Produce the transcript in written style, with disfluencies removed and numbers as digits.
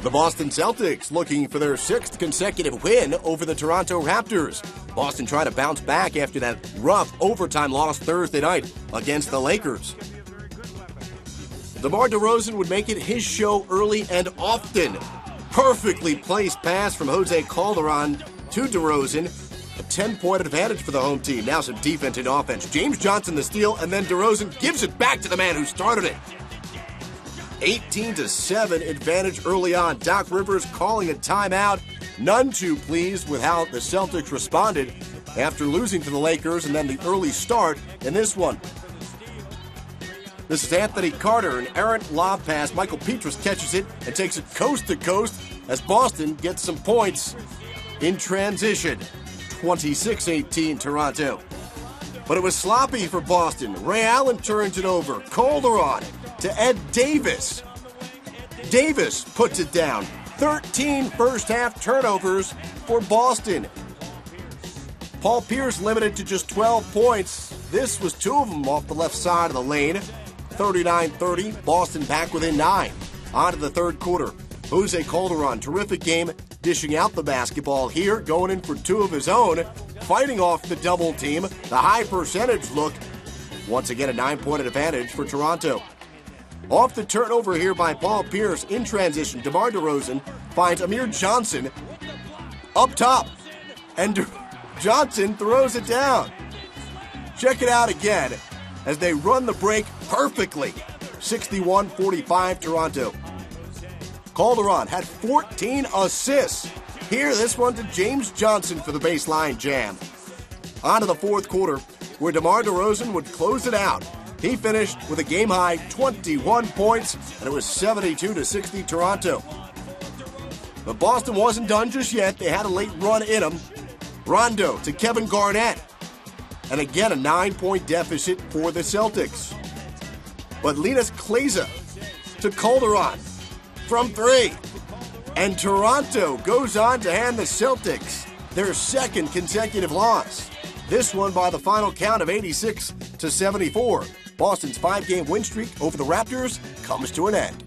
The Boston Celtics looking for their 6th consecutive win over the Toronto Raptors. Boston trying to bounce back after that rough overtime loss Thursday night against the Lakers. DeMar DeRozan would make it his show early and often. Perfectly placed pass from Jose Calderon to DeRozan. A 10-point advantage for the home team. Now some defense and offense. James Johnson the steal, and then DeRozan gives it back to the man who started it. 18-7 advantage early on. Doc Rivers calling a timeout. None too pleased with how the Celtics responded after losing to the Lakers and then the early start in this one. This is Anthony Carter, an errant lob pass. Mickael Pietrus catches it and takes it coast to coast as Boston gets some points in transition. 26-18 Toronto. But it was sloppy for Boston. Ray Allen turns it over. Calderon to Ed Davis. Davis puts it down. 13 first-half turnovers for Boston. Paul Pierce limited to just 12 points. This was 2 of them off the left side of the lane. 39-30, Boston back within 9. On to the third quarter. Jose Calderon, terrific game, dishing out the basketball here, going in for 2 of his own, fighting off the double team, the high percentage look. Once again, a 9-point advantage for Toronto. Off the turnover here by Paul Pierce in transition, DeMar DeRozan finds Amir Johnson up top, and Johnson throws it down. Check it out again as they run the break perfectly. 61-45 Toronto. Calderon had 14 assists. Here, this one to James Johnson for the baseline jam. On to the fourth quarter, where DeMar DeRozan would close it out. He finished with a game-high 21 points, and it was 72-60 Toronto. But Boston wasn't done just yet. They had a late run in them. Rondo to Kevin Garnett. And again, a 9-point deficit for the Celtics. But Linas Kleiza to Calderon from 3. And Toronto goes on to hand the Celtics their 2nd consecutive loss. This one by the final count of 86-74. Boston's 5-game win streak over the Raptors comes to an end.